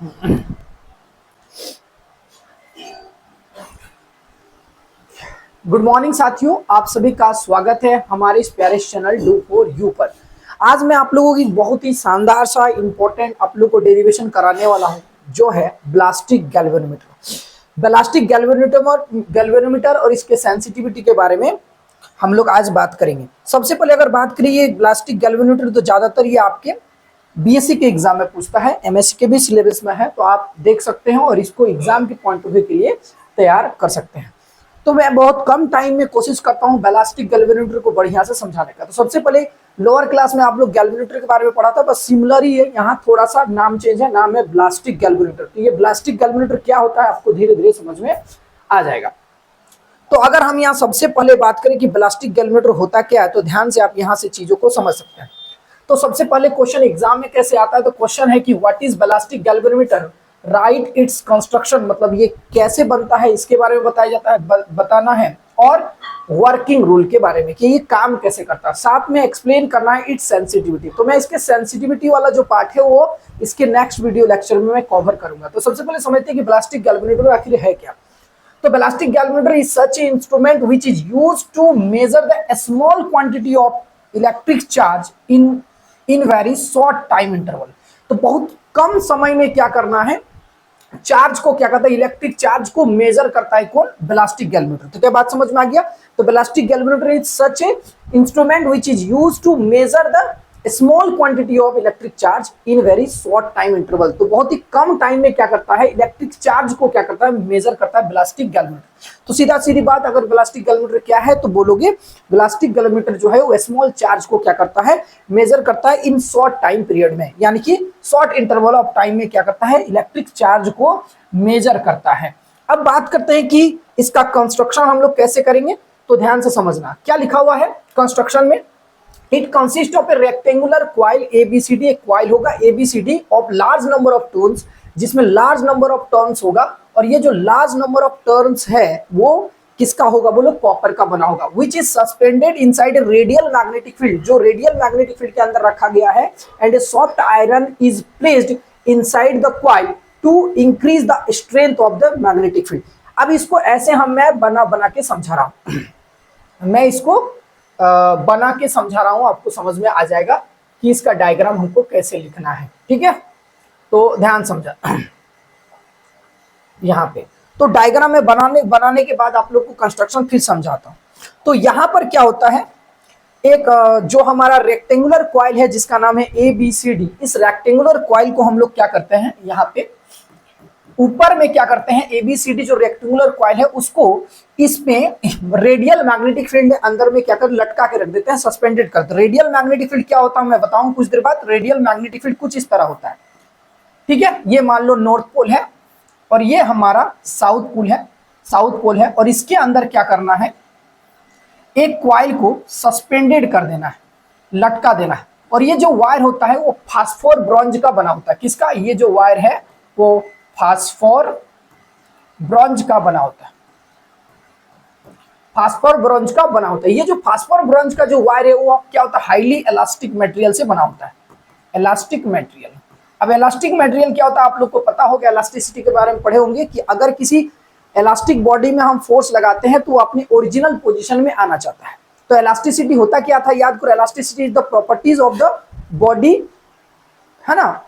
Good morning साथियों, आप सभी का स्वागत है हमारे इस प्यारे चैनल डू फॉर यू पर। आज मैं आप लोगों की बहुत ही शानदार सा इंपॉर्टेंट आप लोगों को डेरिवेशन कराने वाला हूं, जो है ब्लास्टिक गैल्वेनोमीटर। ब्लास्टिक गैल्वेनोमीटर और इसके सेंसिटिविटी के बारे में हम लोग आज बात करेंगे। सबसे पहले अगर बात करें ये ब्लास्टिक गैल्वेनोमीटर, तो ज्यादातर ये आपके बीएससी के एग्जाम में पूछता है, एमएससी के भी सिलेबस में है, तो आप देख सकते हैं और इसको एग्जाम के पॉइंट ऑफ व्यू के लिए तैयार कर सकते हैं। तो मैं बहुत कम टाइम में कोशिश करता हूं बैलास्टिक गैल्वेनोमीटर को बढ़िया से समझाने का। तो सबसे पहले लोअर क्लास में आप लोग गैल्वेनोमीटर के बारे में पढ़ा था, बस सिमिलर ही है, यहाँ थोड़ा सा नाम चेंज है, नाम है ब्लास्टिक गैल्वेनोमीटर। तो ये ब्लास्टिक गैल्वेनोमीटर क्या होता है आपको धीरे धीरे समझ में आ जाएगा। तो अगर हम यहाँ सबसे पहले बात करें कि ब्लास्टिक गैल्वेनोमीटर होता क्या है, तो ध्यान से आप यहाँ से चीजों को समझ सकते हैं। तो सबसे पहले क्वेश्चन एग्जाम में कैसे आता है, तो क्वेश्चन है कि what is ballistic galvanometer, right it's construction, मतलब ये कैसे बनता है इसके बारे में बताया जाता है, बताना है, और वर्किंग रूल के बारे में कि ये काम कैसे करता है, साथ में एक्सप्लेन करना है इट्स सेंसिटिविटी। तो मैं इसके सेंसिटिविटी वाला जो पार्ट है वो इसके नेक्स्ट वीडियो लेक्चर में मैं कवर करूंगा। तो सबसे पहले समझते हैं कि ब्लास्टिक गैल्वेनोमीटर आखिर है क्या। तो ballistic galvanometer is such a instrument which is used to measure the small quantity of electric charge in very short time interval. तो बहुत कम समय में क्या करना है, चार्ज को क्या करता है, इलेक्ट्रिक चार्ज को मेजर करता है कौन, ब्लास्टिक गैल्वेनोमीटर। तो क्या बात समझ में आ गया। तो ballistic galvanometer is such a instrument which is used to measure the small quantity of electric charge in very short time interval. तो बहुत ही कम टाइम में क्या करता है, इलेक्ट्रिक चार्ज को क्या करता है, मेजर करता है ब्लास्टिक गैल्वेनोमीटर। तो सीधा सीधी बात, अगर ब्लास्टिक गैल्वेनोमीटर क्या है तो बोलोगे ब्लास्टिक गैल्वेनोमीटर जो है वो स्मॉल चार्ज को क्या करता है, मेजर करता है इन शॉर्ट टाइम पीरियड में, यानी कि शॉर्ट इंटरवल ऑफ टाइम में क्या करता है, इलेक्ट्रिक चार्ज को मेजर करता है। अब बात करते हैं कि इसका कंस्ट्रक्शन हम लोग कैसे करेंगे। तो ध्यान से समझना क्या लिखा हुआ है कंस्ट्रक्शन में। It consist of a rectangular coil ABCD, एक क्वाइल होगा ABCD of large number of turns, जिसमें लार्ज नंबर ऑफ टर्न्स होगा, और ये जो लार्ज नंबर ऑफ टर्न्स है वो किसका होगा, बोलो कॉपर का बना होगा, which is suspended inside a radial magnetic field, जो रेडियल मैग्नेटिक फील्ड के अंदर रखा गया है, and a soft iron is placed inside the coil to increase the strength of the magnetic field. अब इसको ऐसे मैं बना के समझा रहा हूं, मैं इसको बना के समझा रहा हूं, आपको समझ में आ जाएगा कि इसका डायग्राम हमको कैसे लिखना है। ठीक है, तो ध्यान समझा यहां पे। तो डायग्राम में बनाने के बाद आप लोग को कंस्ट्रक्शन फिर समझाता हूं। तो यहां पर क्या होता है, एक जो हमारा रेक्टेंगुलर क्वाइल है जिसका नाम है एबीसीडी, इस रेक्टेंगुलर क्वाइल को हम लोग क्या करते हैं, यहाँ पे ऊपर में क्या करते हैं, एबीसीडी जो रेक्टेंगुलर क्वाइल है उसको इसमें रेडियल मैग्नेटिक फील्ड अंदर में क्या कर लटका के रख देते हैं, सस्पेंडेड करते हैं। रेडियल मैग्नेटिक फील्ड क्या होता है मैं बताऊं कुछ देर बाद। रेडियल मैग्नेटिक फील्ड कुछ इस तरह होता है, ठीक है। ये मान लो नॉर्थ पोल है और ये हमारा साउथ पोल है, और इसके अंदर क्या करना है, एक क्वाइल को सस्पेंडेड कर देना है, लटका देना है। और ये जो वायर होता है वो फास्फोर ब्रॉन्ज का बना होता है। किसका, ये जो वायर है वो फास्फोर ब्रॉन्ज का बना होता है, फास्फोर ब्रॉन्ज का बना होता है। ये जो फास्फोर ब्रॉन्ज का जो वायर है वो क्या होता है, हाईली इलास्टिक मटेरियल से बना होता है, इलास्टिक मटेरियल। अब इलास्टिक मटेरियल क्या होता है आप लोग को पता होगा, इलास्टिसिटी के बारे में पढ़े होंगे कि अगर किसी इलास्टिक बॉडी में हम फोर्स लगाते हैं तो वो अपनी ओरिजिनल पोजीशन में आना चाहता है। तो इलास्टिसिटी होता क्या था, याद करो, elasticity is the properties of the body, है ना,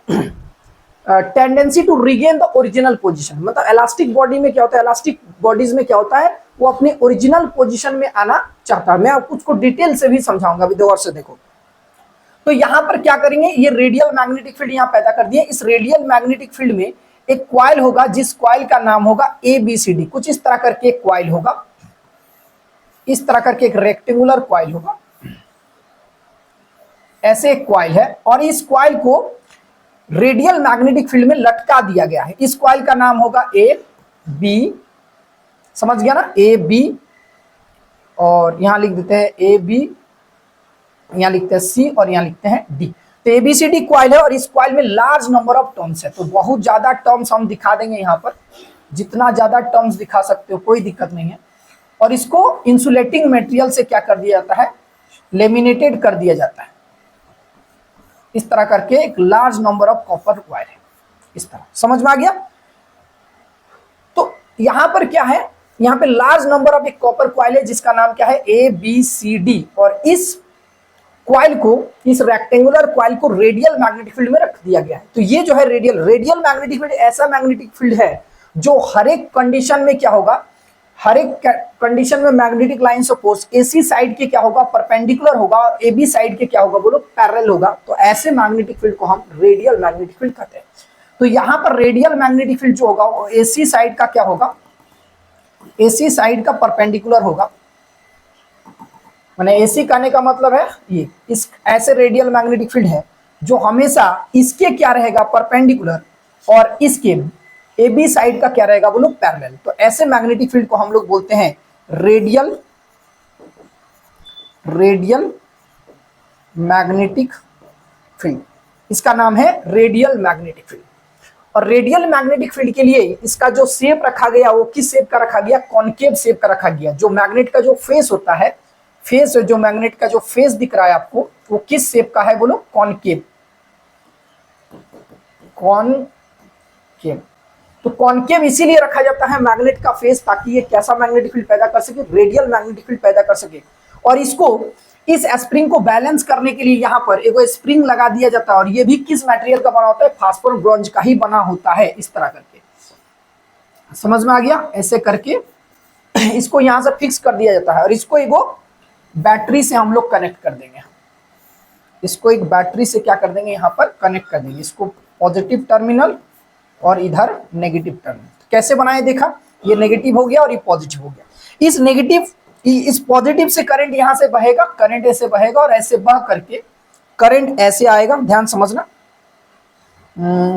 tendency to regain the original position. मतलब इलास्टिक बॉडी में क्या होता है, इलास्टिक बॉडीज में क्या होता है, वो अपने ओरिजिनल पोजीशन में आना चाहता है। मैं आपको उसको डिटेल से भी समझाऊंगा, अभी गौर से देखो। तो यहां पर क्या करेंगे, ये रेडियल मैग्नेटिक फील्ड यहां पैदा कर दिए। इस रेडियल मैग्नेटिक फील्ड में एक क्वाइल होगा, जिस क्वाइल का नाम होगा एबीसीडी। कुछ इस तरह करके एक क्वाइल होगा, इस तरह करके एक रेक्टेंगुलर क्वाइल होगा, ऐसे एक क्वाइल है, और इस क्वाइल को रेडियल मैग्नेटिक फील्ड में लटका दिया गया है। इस क्वाइल का नाम होगा ए बी, समझ गया ना, ए बी, और यहां लिख देते हैं ए बी, यहां लिखते हैं सी, और यहां लिखते हैं डी। तो एबीसीडी क्वाइल है और इस क्वाइल में लार्ज नंबर ऑफ टर्म्स है। तो बहुत ज्यादा टर्म्स हम दिखा देंगे यहाँ पर, जितना ज्यादा टर्म्स दिखा सकते हो कोई दिक्कत नहीं है। और इसको इंसुलेटिंग मटेरियल से क्या कर दिया जाता है, लेमिनेटेड कर दिया जाता है। इस तरह करके एक large number of copper wire है। इस तरह, समझ में आ गया। तो यहां पर क्या है, यहां पे लार्ज नंबर ऑफ एक कॉपर क्वाइल है जिसका नाम क्या है ABCD, और इस क्वाइल को, इस रेक्टेंगुलर क्वाइल को रेडियल मैग्नेटिक फील्ड में रख दिया गया है। तो ये जो है रेडियल मैग्नेटिक फील्ड ऐसा मैग्नेटिक फील्ड है जो हर एक कंडीशन में क्या होगा, हर एक कंडीशन में magnetic line of force AC side के क्या होगा, परपेंडिकुलर होगा, और AB साइड के क्या होगा बोलो, पैरेलल होगा। तो ऐसे मैग्नेटिक फील्ड को हम रेडियल मैग्नेटिक फील्ड कहते हैं। तो यहां पर रेडियल मैग्नेटिक फील्ड जो होगा वो AC साइड का क्या होगा, AC साइड का परपेंडिकुलर होगा। माने AC कहने का मतलब है ये, इस ऐसे रेडियल मैग्नेटिक फील्ड है जो हमेशा इसके क्या रहेगा, परपेंडिकुलर, और इसके AB साइड का क्या रहेगा बोलो, पैरेलल। तो ऐसे मैग्नेटिक फील्ड को हम लोग बोलते हैं रेडियल मैग्नेटिक फील्ड। इसका नाम है रेडियल मैग्नेटिक फील्ड। और रेडियल मैग्नेटिक फील्ड के लिए इसका जो शेप रखा गया वो किस शेप का रखा गया, कॉनकेव शेप का रखा गया। जो मैग्नेट का जो फेस होता है, फेस जो मैग्नेट का जो फेस दिख रहा है आपको, वो किस शेप का है बोलो, कॉनकेव। तो कॉनकेव इसीलिए रखा जाता है मैग्नेट का फेस, ताकि ये कैसा मैग्नेटिक फील्ड पैदा कर सके, रेडियल मैग्नेटिक फील्ड पैदा कर सके। और इसको, इस स्प्रिंग को बैलेंस करने के लिए यहाँ पर एक स्प्रिंग लगा दिया जाता है, और ये भी किस मटेरियल का बना होता है, फास्फोरस ब्रॉन्ज का ही बना होता है। इस तरह करके समझ में आ गया, ऐसे करके इसको यहाँ से फिक्स कर दिया जाता है, और इसको एक बैटरी से हम लोग कनेक्ट कर देंगे। इसको एक बैटरी से क्या कर देंगे, यहाँ पर कनेक्ट कर देंगे, इसको पॉजिटिव टर्मिनल और इधर नेगेटिव टर्मिनल। कैसे बनाए देखा, ये नेगेटिव हो गया और ये पॉजिटिव हो गया। इस पॉजिटिव से करंट यहां से बहेगा, करंट ऐसे बहेगा, और ऐसे बह करके करंट ऐसे आएगा, ध्यान समझना।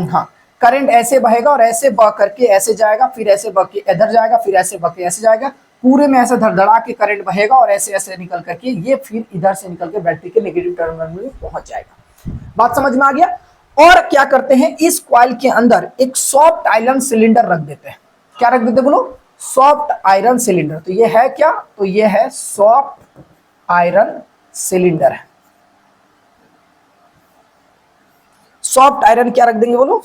हाँ, करंट ऐसे बहेगा और ऐसे बह करके ऐसे जाएगा, फिर ऐसे बह के इधर जाएगा, फिर ऐसे बह के ऐसे जाएगा, पूरे में ऐसे धड़धड़ा के करंट बहेगा, और ऐसे ऐसे निकल करके ये फिर इधर से निकल के बैटरी के नेगेटिव टर्मिनल में पहुंच जाएगा। बात समझ में आ गया। और क्या करते हैं, इस कॉइल के अंदर एक सॉफ्ट आयरन सिलेंडर रख देते हैं। क्या रख देते बोलो, सॉफ्ट आयरन सिलेंडर। तो ये है क्या, तो ये है सॉफ्ट आयरन सिलेंडर है। सॉफ्ट आयरन क्या रख देंगे बोलो,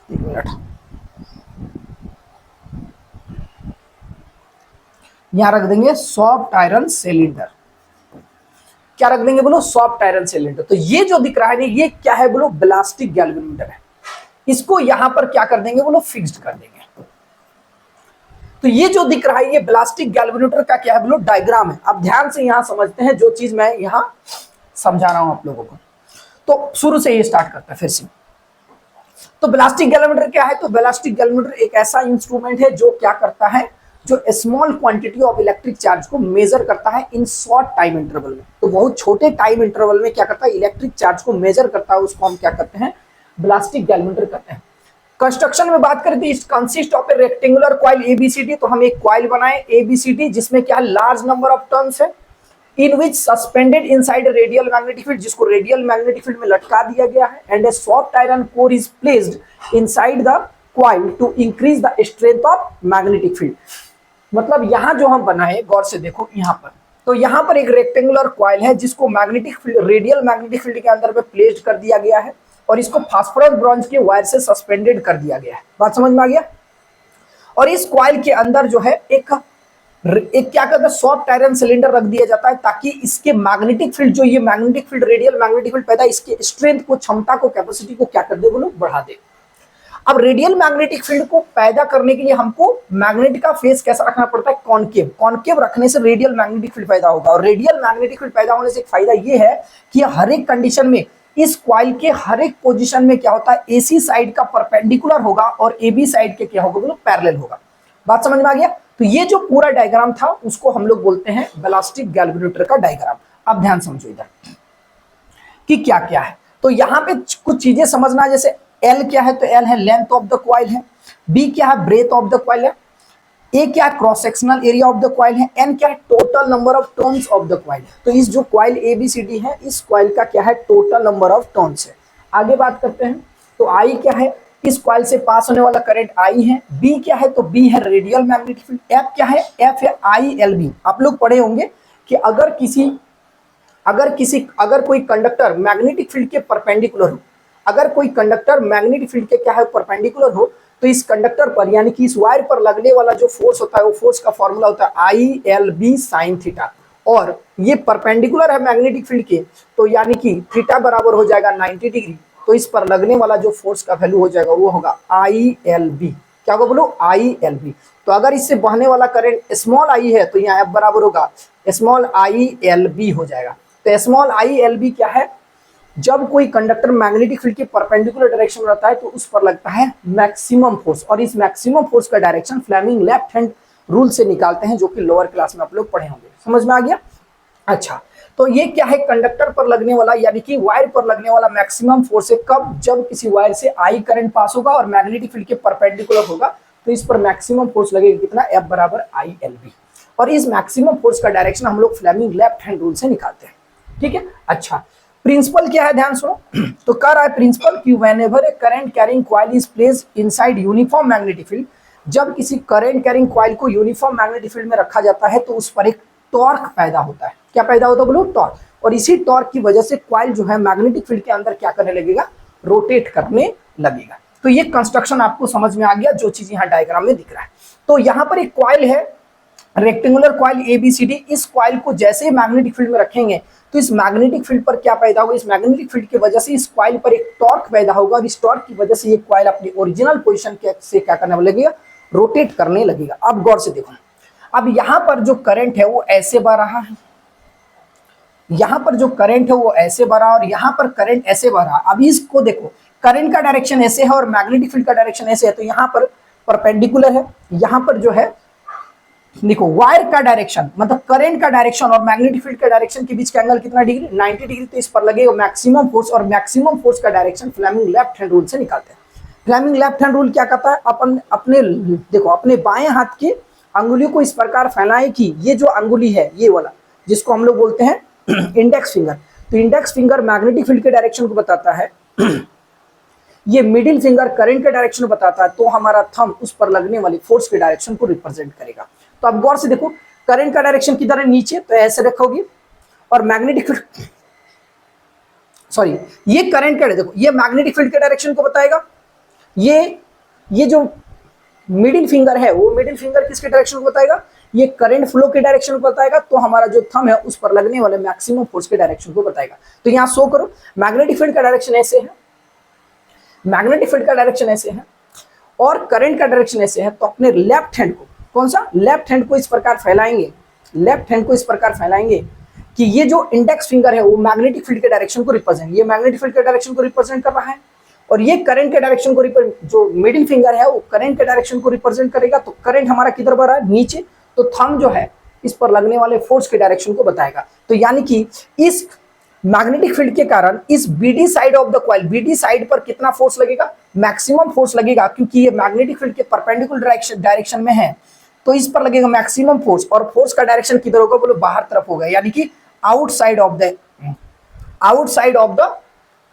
एक मिनट, यहां रख देंगे सॉफ्ट आयरन सिलेंडर। क्या रख देंगे बोलो, सॉफ्ट आयरन सिलेंडर। तो ये जो दिख रहा है ये क्या है बोलो, ब्लास्टिक गैल्वेनोमीटर है। इसको यहां पर क्या कर देंगे बोलो, फिक्स्ड कर देंगे। तो ये जो दिख रहा है ये ब्लास्टिक गैल्वेनोमीटर का क्या है बोलो, डायग्राम है। अब ध्यान से यहां समझते हैं जो चीज मैं यहां समझा रहा हूं आप लोगों को। तो शुरू से ये स्टार्ट करते हैं फिर से। तो ब्लास्टिक गैल्वेनोमीटर क्या है, तो ब्लास्टिक गैल्वेनोमीटर एक ऐसा इंस्ट्रूमेंट है जो क्या करता है, जो small quantity of electric charge को मेजर करता है इन शॉर्ट टाइम इंटरवल में। तो बहुत छोटे टाइम इंटरवल में क्या करता है, इलेक्ट्रिक चार्ज को मेजर करता है, उसको हम क्या करते हैं, ब्लास्टिक गैल्वेनोमीटर कहते हैं। कंस्ट्रक्शन में बात करें तो it consist of a rectangular coil ABCD। तो हम एक कॉइल बनाए ABCD जिसमें क्या लार्ज नंबर ऑफ टर्न्स है, in which suspended inside radial magnetic field, जिसको रेडियल मैग्नेटिक फील्ड में लटका दिया गया है, and a soft iron core is placed inside the coil to increase the strength of magnetic field. मतलब यहां जो हम बनाए, गौर से देखो यहां पर, तो यहां पर एक रेक्टेंगुलर कॉइल है जिसको magnetic field, radial magnetic field के अंदर में प्लेस्ड कर दिया गया है, और इसको फास्फोरस ब्रॉन्ज के वायर से सस्पेंडेड कर दिया गया है। बात समझ में आ गया। और इस कॉइल के अंदर जो है एक क्या कहते हैं, सॉफ्ट आयरन सिलेंडर रख दिया जाता है, ताकि इसके मैग्नेटिक फील्ड, जो ये magnetic field, radial magnetic field पैदा, इसके स्ट्रेंथ को, क्षमता को, कैपेसिटी को क्या कर दे बोलो, बढ़ा दे। अब रेडियल मैग्नेटिक फील्ड को पैदा करने के लिए हमको मैग्नेट का फेस कैसा रखना पड़ता है, कॉनकेव। कॉनकेव रखने से रेडियल मैग्नेटिक फील्ड पैदा होगा। और रेडियल मैग्नेटिक फील्ड पैदा होने से एक फायदा ये है कि हर एक कंडीशन में इस कॉइल के हर एक पोजीशन में क्या होता है, AC साइड का परपेंडिकुलर होगा और AB साइड के क्या होगा बोलो, पैरेलल होगा। बात समझ में आ गया। तो ये जो पूरा डायग्राम था उसको हम लोग बोलते हैं ब्लास्टिक गैल्वेनोमीटर का डायग्राम। अब ध्यान समझो इधर कि क्या क्या है। तो यहाँ पे कुछ चीजें समझना, जैसे L क्या है, तो L है लेंथ ऑफ द कॉइल है, B क्या है, ब्रेथ ऑफ द कॉइल है, A क्या है, cross sectional area of the coil है, N क्या है, total number of turns of the coil. तो इस जो कॉइल ABCD है, इस कॉइल का क्या है, टोटल नंबर ऑफ टर्न्स है। आगे बात करते हैं। तो I क्या है, इस कॉइल से पास होने वाला करंट I है। B क्या है, तो B है रेडियल मैग्नेटिक फील्ड। F क्या है, F है ILB। आप लोग पढ़े होंगे कि अगर कोई कंडक्टर मैग्नेटिक फील्ड के परपेंडिकुलर हो अगर कोई कंडक्टर मैग्नेटिक फील्ड के क्या है परपेंडिकुलर हो तो इस कंडक्टर पर यानी कि इस वायर पर लगने वाला जो फोर्स होता है वो फोर्स का फॉर्मूला होता है I L B sine theta, और ये परपेंडिकुलर है मैग्नेटिक फील्ड के, तो यानी कि थीटा बराबर हो जाएगा 90 डिग्री, तो इस पर लगने वाला जो फोर्स का वैल्यू हो जाएगा वो होगा आई एल बी। क्या होगा बोलो? I L B. तो अगर इससे बहने वाला करंट स्मॉल आई है तो यहाँ एफ बराबर होगा स्मॉल आई एल बी हो जाएगा। तो स्मॉल आई एल बी क्या है? जब कोई कंडक्टर मैग्नेटिक फील्ड के परपेंडिकुलर डायरेक्शन में रहता है तो उस पर लगता है मैक्सिमम फोर्स, और इस मैक्सिमम फोर्स का direction Fleming left hand rule से निकालते हैं, जो कि लोअर क्लास में आप लोग पढ़े होंगे। समझ में आ गया? अच्छा, तो ये क्या है? कंडक्टर पर लगने वाला यानी कि वायर पर लगने वाला मैक्सिमम फोर्स है कब? जब किसी वायर से आई करंट पास होगा और मैग्नेटिक फील्ड के परपेंडिकुलर होगा तो इस पर मैक्सिमम फोर्स लगेगा कितना? एफ बराबर आई एल बी। और इस मैक्सिमम फोर्स का डायरेक्शन हम लोग फ्लेमिंग लेफ्ट हैंड रूल से निकालते हैं। ठीक है। अच्छा, प्रिंसिपल क्या है? ध्यान सुनो। तो कह रहा है प्रिंसिपल कि whenever A current carrying coil is placed inside uniform magnetic field, जब किसी करंट कैरिंग कॉइल को यूनिफॉर्म मैग्नेटिक फील्ड में रखा जाता है तो उस पर एक टॉर्क पैदा होता है। क्या पैदा होता है बोलो? टॉर्क। और इसी टॉर्क की वजह से कॉइल जो है मैग्नेटिक फील्ड के अंदर क्या करने लगेगा? रोटेट करने लगेगा। तो ये कंस्ट्रक्शन आपको समझ में आ गया, जो चीज यहाँ डायग्राम में दिख रहा है। तो यहाँ पर एक कॉइल है, रेक्टेंगुलर कॉइल एबीसीडी। इस कॉइल को जैसे ही मैग्नेटिक फील्ड में रखेंगे तो इस मैग्नेटिक फील्ड पर क्या पैदा होगा? इस मैग्नेटिक फील्ड की वजह से इस कॉइल पर एक टॉर्क पैदा होगा, और इस टॉर्क की वजह से ये कॉइल अपनी ओरिजिनल पोजीशन से क्या करने लगेगा? रोटेट करने लगेगा। अब गौर से देखो, अब यहां पर जो करंट है वो ऐसे बह रहा है, यहां पर जो करंट है वो ऐसे बह रहा है, और यहां पर करंट ऐसे बह रहा है। अब इसको देखो, करंट का डायरेक्शन ऐसे है और मैग्नेटिक फील्ड का डायरेक्शन ऐसे है, तो यहां पर परपेंडिकुलर है। यहां पर जो है देखो, वायर का डायरेक्शन मतलब करंट का डायरेक्शन और मैग्नेटिक फील्ड का डायरेक्शन के बीच का एंगल कितना डिग्री? 90 डिग्री। तो इस पर लगेगा मैक्सिमम फोर्स, और मैक्सिमम फोर्स का direction Fleming left hand rule से निकालते हैं। फ्लेमिंग लेफ्ट हैंड रूल क्या कहता है? अपन अपने देखो अपने बाएं हाथ की अंगुलियों को इस प्रकार फैलाएं कि ये जो अंगुली है ये वाला, जिसको हम लोग बोलते हैं इंडेक्स फिंगर, तो इंडेक्स फिंगर मैग्नेटिक फील्ड के डायरेक्शन को बताता है, ये मिडिल फिंगर करंट के डायरेक्शन को बताता है, तो हमारा थंब उस पर लगने वाली फोर्स के डायरेक्शन को रिप्रेजेंट करेगा। तो अब गौर से देखो, करंट का डायरेक्शन किधर है? नीचे, तो ऐसे रखोगी, और मैग्नेटिक फील्ड सॉरी ये करंट का देखो, ये मैग्नेटिक फील्ड के डायरेक्शन को बताएगा। ये जो मिडिल फिंगर है वो मिडिल फिंगर किसके डायरेक्शन को बताएगा? ये करंट फ्लो के डायरेक्शन को बताएगा। तो हमारा जो थंब है उस पर लगने वाले मैक्सिमम फोर्स के डायरेक्शन को बताएगा। तो यहां शो करो, मैग्नेटिक फील्ड का डायरेक्शन ऐसे है, मैग्नेटिक फील्ड का डायरेक्शन ऐसे है, और करंट का डायरेक्शन ऐसे है। तो अपने लेफ्ट हैंड को, कौन सा? लेफ्ट हैंड को इस प्रकार फैलाएंगे, लेफ्ट हैंड को इस प्रकार फैलाएंगे कि ये जो इंडेक्स फिंगर है वो मैग्नेटिक फील्ड के डायरेक्शन को रिप्रेजेंट, ये मैग्नेटिक फील्ड के डायरेक्शन को रिप्रेजेंट कर रहा है, और ये करंट के डायरेक्शन को जो मिडिल फिंगर है वो करंट के डायरेक्शन को रिप्रेजेंट करेगा। तो करंट हमारा किधर बढ़ रहा है? नीचे। तो थंब जो है इस पर लगने वाले फोर्स के डायरेक्शन को बताएगा। तो यानी कि इस मैग्नेटिक फील्ड के कारण इस BD side of the coil, BD side पर कितना फोर्स लगेगा? मैक्सिमम फोर्स लगेगा, क्योंकि ये मैग्नेटिक फील्ड के परपेंडिकुलर डायरेक्शन में है, तो इस पर लगेगा मैक्सिमम फोर्स। और फोर्स का डायरेक्शन किधर होगा? बोलो बाहर तरफ होगा, यानी कि आउटसाइड ऑफ द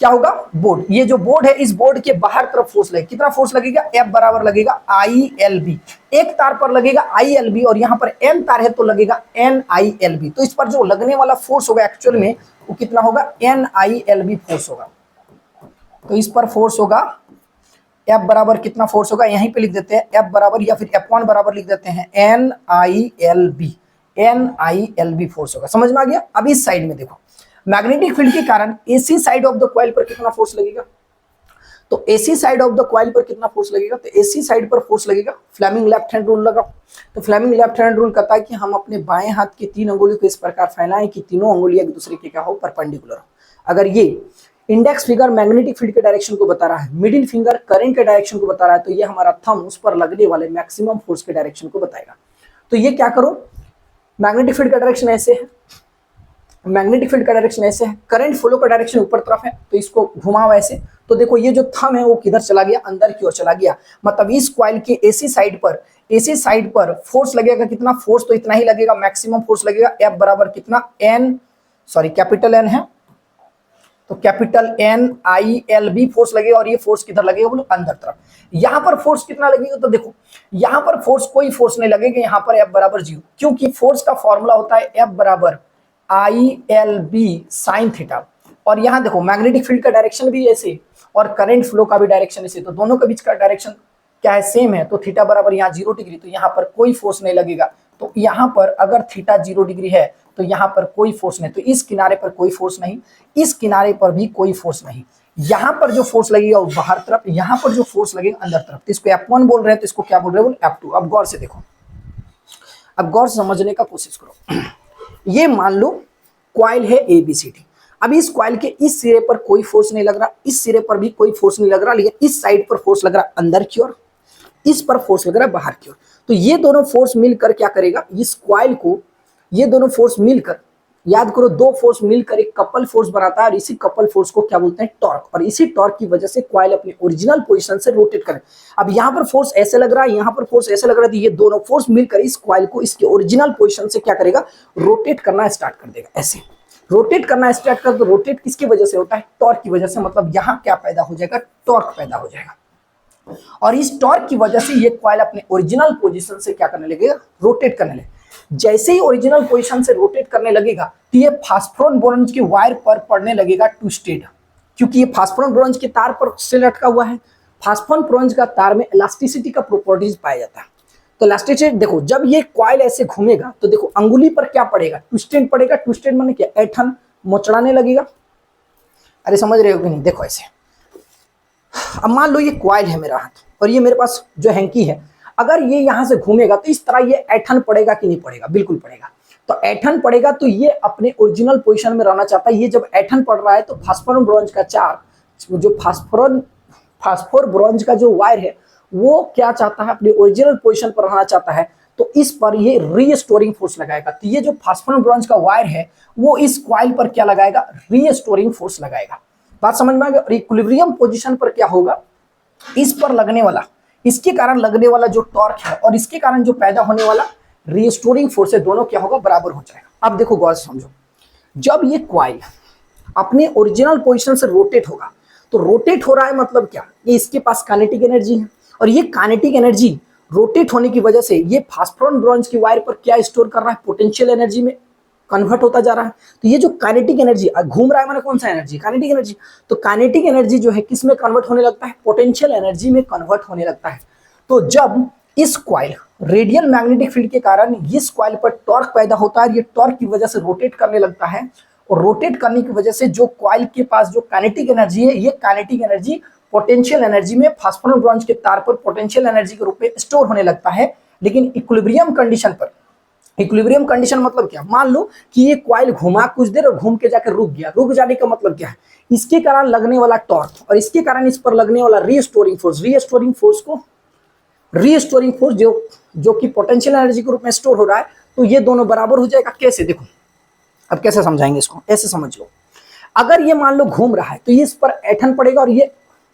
क्या होगा? बोर्ड। ये जो बोर्ड है इस बोर्ड के बाहर तरफ फोर्स लगेगा। कितना फोर्स लगेगा? एफ बराबर लगेगा आई एल बी। एक तार पर लगेगा आई एल बी, और यहां पर एन तार है तो लगेगा एन आई एल बी। तो इस पर जो लगने वाला फोर्स होगा एक्चुअल में वो कितना होगा? N I L B force होगा। तो इस पर फोर्स होगा एफ बराबर कितना फोर्स होगा? यहीं पे लिख देते हैं एफ बराबर, या फिर F1 बराबर लिख देते हैं N I L B, N I L B force होगा। समझ में आ गया? अब इस साइड में देखो, मैग्नेटिक फील्ड के कारण AC side of the coil पर कितना फोर्स लगेगा? तो AC side of the coil पर कितना फोर्स लगेगा? तो एसी साइड पर फोर्स लगेगा, फ्लेमिंग लेफ्ट हैंड रूल लगाओ। तो फ्लेमिंग लेफ्ट हैंड रूल कहता है कि हम अपने बाएं हाथ की 3 अंगुलियों को इस प्रकार फैलाएं कि तीनों अंगुलियां एक दूसरे के क्या हो? परपेंडिकुलर हो। अगर ये इंडेक्स फिंगर मैग्नेटिक फील्ड के डायरेक्शन को बता रहा है, मिडिल फिंगर करंट के डायरेक्शन को बता रहा है, तो ये हमारा थंब उस पर लगने वाले मैक्सिमम फोर्स के डायरेक्शन को बताएगा। तो ये क्या करो, मैग्नेटिक फील्ड का डायरेक्शन ऐसे है, मैग्नेटिक फील्ड का डायरेक्शन ऐसे है, करंट फ्लो का डायरेक्शन ऊपर तरफ है, तो इसको घुमाओ ऐसे। तो देखो ये जो थंब है वो किधर चला गया? अंदर की ओर चला गया। मतलब इस कॉइल के एसी साइड पर फोर्स लगेगा कितना? फोर्स तो इतना ही लगेगा, मैक्सिमम फोर्स लगेगा। एफ बराबर कितना? एन सॉरी कैपिटल एन है, तो capital N I L B force लगेगा, और ये फोर्स किधर लगेगा? बोलो अंदर तरफ। यहां पर फोर्स कितना लगेगा? तो देखो यहां पर फोर्स कोई फोर्स नहीं लगेगा, यहां पर एफ बराबर 0, क्योंकि फोर्स का फॉर्मूला होता है एफ बराबर I L B sine theta. और यहां देखो मैग्नेटिक फील्ड का डायरेक्शन भी ऐसे, और करंट फ्लो का भी डायरेक्शन ऐसे, तो दोनों के बीच का डायरेक्शन क्या है, सेम है। तो थीटा बराबर यहाँ 0 डिग्री, तो यहाँ पर कोई फोर्स नहीं लगेगा। तो यहाँ पर अगर थीटा 0 डिग्री है तो यहाँ पर कोई फोर्स नहीं, तो इस किनारे पर कोई फोर्स नहीं, इस किनारे पर भी कोई फोर्स नहीं। यहाँ पर जो फोर्स लगेगा वो बाहर तरफ, यहाँ पर जो फोर्स लगेगा अंदर तरफ। तो इसको F1 बोल रहे हैं, तो इसको क्या बोल रहे हैं, F2। अब गौर से देखो, अब गौर से समझने का कोशिश करो। ये मान लो कॉइल है ABCD। अब इस कॉइल के इस सिरे पर कोई फोर्स नहीं लग रहा, इस सिरे पर भी कोई फोर्स नहीं लग रहा, लेकिन इस साइड पर फोर्स लग रहा अंदर की ओर, इस पर फोर्स लग रहा है बाहर की ओर। तो ये दोनों फोर्स मिलकर क्या करेगा, इस कॉइल को, ये दोनों फोर्स मिलकर, याद करो, दो फोर्स मिलकर एक कपल फोर्स बनाता है, और इसी कपल फोर्स को क्या बोलते हैं, टॉर्क। और इसी टॉर्क की वजह से कॉइल अपने ओरिजिनल पोजीशन से रोटेट करे। अब यहाँ पर फोर्स ऐसे लग रहा है, यहाँ पर फोर्स ऐसे लग रहा है, तो ये दोनों फोर्स मिलकर इस कॉइल को इसके ओरिजिनल पोजीशन से क्या करेगा, रोटेट करना स्टार्ट कर देगा। ऐसे रोटेट करना स्टार्ट कर, तो रोटेट किसकी वजह से होता है, टॉर्क की वजह से। मतलब यहाँ क्या पैदा हो जाएगा, टॉर्क पैदा हो जाएगा। और इस टॉर्क की वजह से ये कॉइल अपने ओरिजिनल पोजीशन से क्या करने लगेगा, रोटेट करने लगेगा। जैसे ही ओरिजिनल पोजीशन से रोटेट करने लगेगा, तो ये फास्फोरस बोरॉन के वायर पर पड़ने लगेगा ट्विस्टेड, क्योंकि ये फास्फोरस बोरॉन के तार पर से लटका हुआ है। फास्फोरस बोरॉन का तार में इलास्टिसिटी का प्रॉपर्टीज पाया जाता है। तो इलास्टिसिटी देखो, जब ये कॉइल ऐसे घूमेगा तो देखो अंगुली पर क्या पड़ेगा, ट्विस्टेड पड़ेगा। ट्विस्टेड माने क्या, ऐठन मोचड़ाने लगेगा। अरे समझ रहे हो कि नहीं, देखो ऐसे। अब मान लो ये कॉइल है मेरा हाथ, और ये मेरे पास जो हैंकी है, अगर ये यहां से घूमेगा तो इस तरह ये ऐठन पड़ेगा कि नहीं पड़ेगा, बिल्कुल पड़ेगा। तो ऐठन पड़ेगा, तो ये अपने ओरिजिनल पोजीशन में रहना चाहता है। ये जब ऐठन पड़ रहा है तो फास्फोरस बोरॉन का चार्ज, जो फास्फोर बोरॉन का जो वायर है, वो क्या चाहता है, अपने ओरिजिनल पोजीशन पर रहना चाहता है। तो इस पर ये रीस्टोरिंग फोर्स लगाएगा। तो ये जो फास्फोरस बोरॉन का वायर है, वो इस कॉइल पर क्या लगाएगा, रीस्टोरिंग फोर्स लगाएगा। बात समझ में आ गई। और इक्विलिब्रियम पोजीशन पर क्या होगा, इस पर लगने वाला, इसके कारण लगने वाला जो टॉर्क है और इसके कारण जो पैदा होने वाला रीस्टोरिंग फोर्स है, दोनों क्या होगा, बराबर हो जाएगा। अब देखो गौर से समझो, जब ये कॉइल अपने ओरिजिनल पोजीशन से रोटेट होगा, तो रोटेट हो रहा है मतलब क्या, ये इसके पास काइनेटिक एनर्जी है, और ये काइनेटिक एनर्जी रोटेट होने की वजह से ये फास्फोरस बोरॉन की वायर पर क्या स्टोर कर रहा है, पोटेंशियल एनर्जी में कन्वर्ट होता जा रहा है। तो ये जो काइनेटिक एनर्जी घूम रहा है, माने कौन सा एनर्जी, काइनेटिक एनर्जी। तो काइनेटिक एनर्जी जो है किस में कन्वर्ट होने लगता है, पोटेंशियल एनर्जी में कन्वर्ट होने लगता है। तो जब इस कॉइल रेडियल मैग्नेटिक फील्ड के कारण इस कॉइल पर टॉर्क पैदा होता है, ये टॉर्क की वजह से रोटेट करने लगता है, और रोटेट करने की वजह से जो कॉइल के पास जो काइनेटिक एनर्जी है, ये काइनेटिक एनर्जी पोटेंशियल एनर्जी में फास्फोरस बोरॉन के तार पर पोटेंशियल एनर्जी के रूप में स्टोर होने लगता है। लेकिन इक्विलिब्रियम कंडीशन पर, इक्विलिब्रियम कंडीशन मतलब क्या, मान लो कि ये कॉइल घुमा कुछ देर और घूम के जाकर रुक गया। रुक जाने का मतलब क्या है, इसके कारण लगने वाला टॉर्क और इसके कारण इस पर लगने वाला रीस्टोरिंग फोर्स, रीस्टोरिंग फोर्स जो कि पोटेंशियल एनर्जी के रूप में स्टोर हो रहा है, तो ये दोनों बराबर हो जाएगा। कैसे, देखो अब कैसे समझाएंगे इसको, ऐसे समझ लो। अगर ये मान लो घूम रहा है, तो ये इस पर ऐठन पड़ेगा, और ये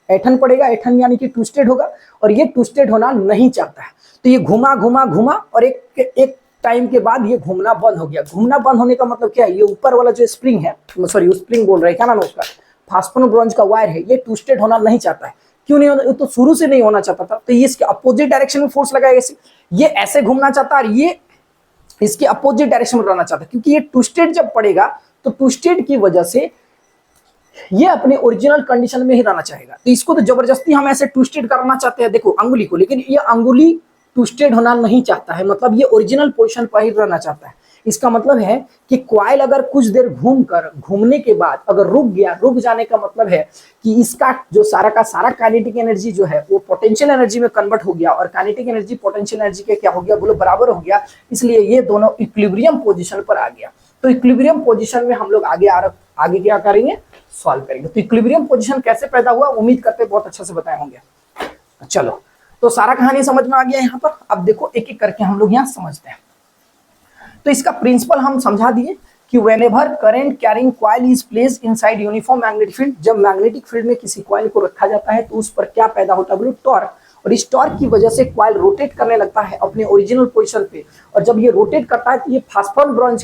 ऐठन पड़ेगा, ऐठन यानी कि ट्विस्टेड होगा, और ये ट्विस्टेड होना नहीं चाहता है। तो ये घुमा घुमा घुमा, और एक टाइम के बाद ये घूमना बंद हो गया। घूमना बंद होने का मतलब क्या है, ये ऊपर वाला जो स्प्रिंग है, सॉरी स्प्रिंग बोल रहे हैं, क्या नाम है उसका, फास्फोरस बोरॉन का वायर है, ये ट्विस्टेड होना नहीं चाहता है। क्यों नहीं होना, तो शुरू से नहीं होना चाहता था। तो ये इसके अपोजिट डायरेक्शन में फोर्स लगाएगा, ये ऐसे घूमना चाहता है, और ये इसके अपोजिट डायरेक्शन में रहना चाहता है। क्योंकि ये ट्विस्टेड जब पड़ेगा, तो ट्विस्टेड की वजह से ये अपने ओरिजिनल कंडीशन में ही रहना चाहेगा। तो इसको तो जबरदस्ती हम ऐसे ट्विस्टेड करना चाहते हैं, देखो अंगुली को, लेकिन ये अंगुली ट्विस्टेड होना नहीं चाहता है, मतलब ये ओरिजिनल पोजीशन पर ही रहना चाहता है। इसका मतलब है कि कॉइल अगर कुछ देर घूमने के बाद अगर रुक गया, रुक जाने का मतलब है कि इसका जो सारा का सारा काइनेटिक एनर्जी जो है वो पोटेंशियल एनर्जी में कन्वर्ट हो गया, और काइनेटिक एनर्जी पोटेंशियल एनर्जी के क्या हो गया, बोलो बराबर हो गया। इसलिए ये दोनों इक्विलिब्रियम पोजीशन पर आ गया। तो इक्विलिब्रियम पोजीशन में हम लोग आगे क्या करेंगे, सॉल्व करेंगे। तो इक्विलिब्रियम पोजीशन कैसे पैदा हुआ, उम्मीद करते हैं बहुत अच्छा से बताए होंगे। चलो, तो सारा कहानी समझ में आ गया यहाँ पर। अब देखो एक एक करके हम लोग यहाँ समझते हैं। तो इसका प्रिंसिपल हम समझा दिए कि whenever current carrying coil is placed inside uniform magnetic field, जब मैग्नेटिक फील्ड में किसी कॉइल को रखा जाता है तो उस पर क्या पैदा होता है, बोलो टॉर्क। और इस टॉर्क की वजह से कॉइल रोटेट करने लगता है अपने ओरिजिनल पोजीशन पे, और जब ये रोटेट करता है तो ये फास्फोरस बोरॉन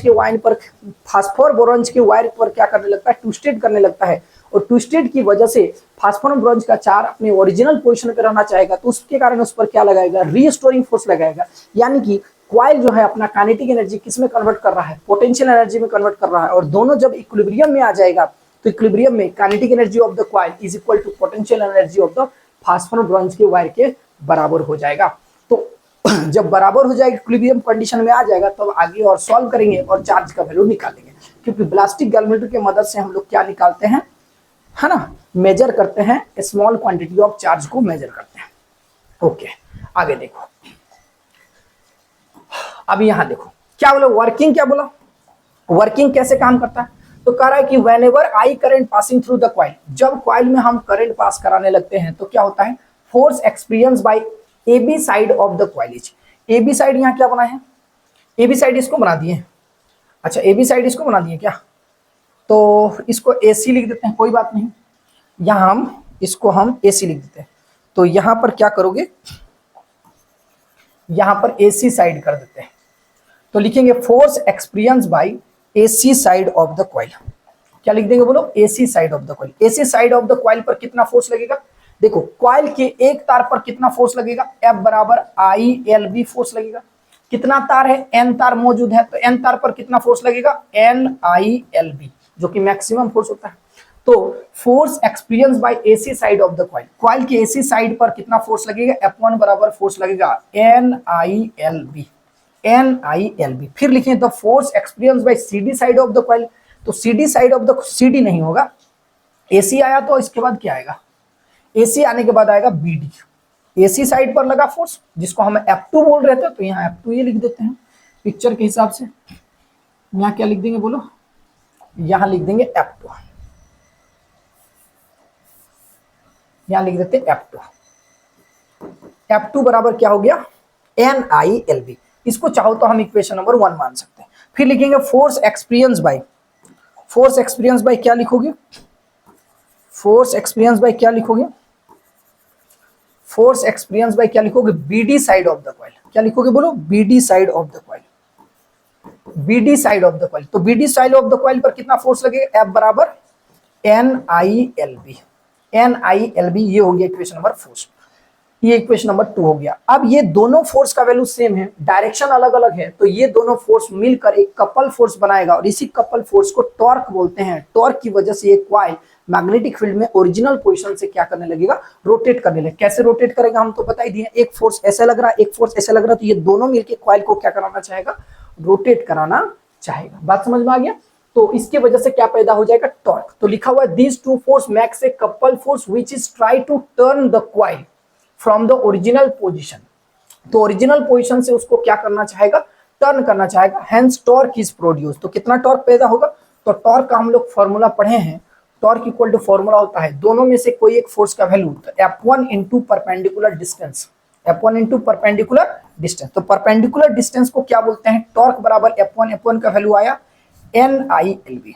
के वायर पर क्या करने लगता है, ट्विस्टेड करने लगता है। और ट्विस्टेड की वजह से फास्फोरस बोरॉन का चार अपने ओरिजिनल पोजीशन पे रहना चाहेगा, तो उसके कारण उस पर क्या लगाएगा, रीस्टोरिंग फोर्स लगाएगा। यानी कि कॉइल जो है अपना काइनेटिक एनर्जी किस में कन्वर्ट कर रहा है, पोटेंशियल एनर्जी में कन्वर्ट कर रहा है। और दोनों जब इक्विलिब्रियम में आ जाएगा तो इक्विलिब्रियम में kinetic energy of the coil is equal to potential energy of the phosphorus bronze के वायर के बराबर हो जाएगा। तो जब बराबर हो जाएगा, इक्विलिब्रियम कंडीशन में आ जाएगा, तब तो आगे और सॉल्व करेंगे और चार्ज का वैल्यू निकालेंगे, क्योंकि ब्लास्टिक गैल्वेमीटर की मदद से हम लोग क्या निकालते हैं, है ना, मेजर करते हैं, स्मॉल क्वांटिटी ऑफ चार्ज को मेजर करते हैं। ओके, आगे देखो, अब यहां देखो क्या बोला, वर्किंग क्या बोला, वर्किंग कैसे काम करता है, तो कह रहा है कि whenever I current passing through the coil, जब कॉइल में हम करंट पास कराने लगते हैं तो क्या होता है, force experience by A B side of the coil is, A B side यहाँ क्या बना है, ए बी साइड इसको बना दिए, अच्छा ए बी साइड इसको बना दिए क्या, तो इसको ए सी लिख देते हैं, कोई बात नहीं, यहाँ हम इसको हम ए सी लिख देते हैं। तो यहाँ पर क्या करोगे, यहाँ पर ए सी साइड कर देते हैं, तो लिखेंगे force experience bye AC side of the coil, क्या लिख देंगे बोलो, AC side of the coil. AC side of the coil पर कितना फोर्स लगेगा, देखो कॉइल के एक तार पर कितना फोर्स लगेगा, F बराबर ILB फोर्स लगेगा, कितना तार है, N तार मौजूद है, तो N तार पर कितना फोर्स लगेगा, NILB, जो कि मैक्सिमम फोर्स होता है। तो force experience bye AC side of the coil, coil के AC साइड पर कितना फोर्स लगेगा, F1 बराबर फोर्स लगेगा NILB, NILB। फिर लिखें the force experience bye CD side of the coil, तो CD side of the, CD नहीं होगा, AC आया तो इसके बाद क्या आएगा, AC आने के बाद आएगा BD, AC साइड पर लगा फोर्स जिसको हम F2 बोल रहे थे, तो यहाँ F2 ये लिख देते हैं पिक्चर के हिसाब से, यहाँ क्या लिख देंगे बोलो, यहाँ लिख देंगे F2, यहाँ लिख देते हैं F2, F2 बराबर क्या हो गया, NILB, इसको चाहो तो हम इक्वेशन नंबर 1 मान सकते हैं। फिर लिखेंगे force experience bye, force experience bye क्या लिखोगे, फोर्स एक्सपीरियंस बाय क्या लिखोगे, फोर्स एक्सपीरियंस बाय क्या लिखोगे, BD side of the coil, क्या लिखोगे बोलो, BD side of the coil, BD side of the coil. तो BD side of the coil पर कितना फोर्स लगेगा, F बराबर NILB, NILB, ये हो गया इक्वेशन नंबर 4, ये इक्वेशन नंबर 2 हो गया। अब ये दोनों फोर्स का वैल्यू सेम है, डायरेक्शन अलग अलग है, तो ये दोनों फोर्स मिलकर एक कपल फोर्स बनाएगा और इसी कपल फोर्स को टॉर्क बोलते हैं। टॉर्क की वजह से ये कॉइल मैग्नेटिक फील्ड में ओरिजिनल पोजीशन से क्या करने लगेगा, रोटेट करने लगेगा। कैसे रोटेट करेगा हम तो बता ही दिए, एक फोर्स ऐसे लग रहा है, एक फोर्स ऐसे लग रहा है, तो ये दोनों मिलकर कॉइल को क्या कराना चाहेगा, रोटेट कराना चाहेगा। बात समझ में आ गया। तो इसके वजह से क्या पैदा हो जाएगा, टॉर्क। तो लिखा हुआ है these two force makes a couple force which is try to turn the coil from the original position. तो ओरिजिनल पोजीशन से उसको क्या करना चाहेगा, टर्न करना चाहेगा, हेंस टॉर्क इज प्रोड्यूस। तो कितना टॉर्क पैदा होगा, तो टॉर्क का हम लोग फॉर्मूला पढ़े हैं, टॉर्क इक्वल टू फॉर्मूला होता है दोनों में से कोई एक फोर्स का वैल्यू, तो F1 into perpendicular distance, F1 into perpendicular distance. तो परपेंडिकुलर डिस्टेंस को क्या बोलते हैं, टॉर्क बराबर F1, F1 का वैल्यू आया NILB,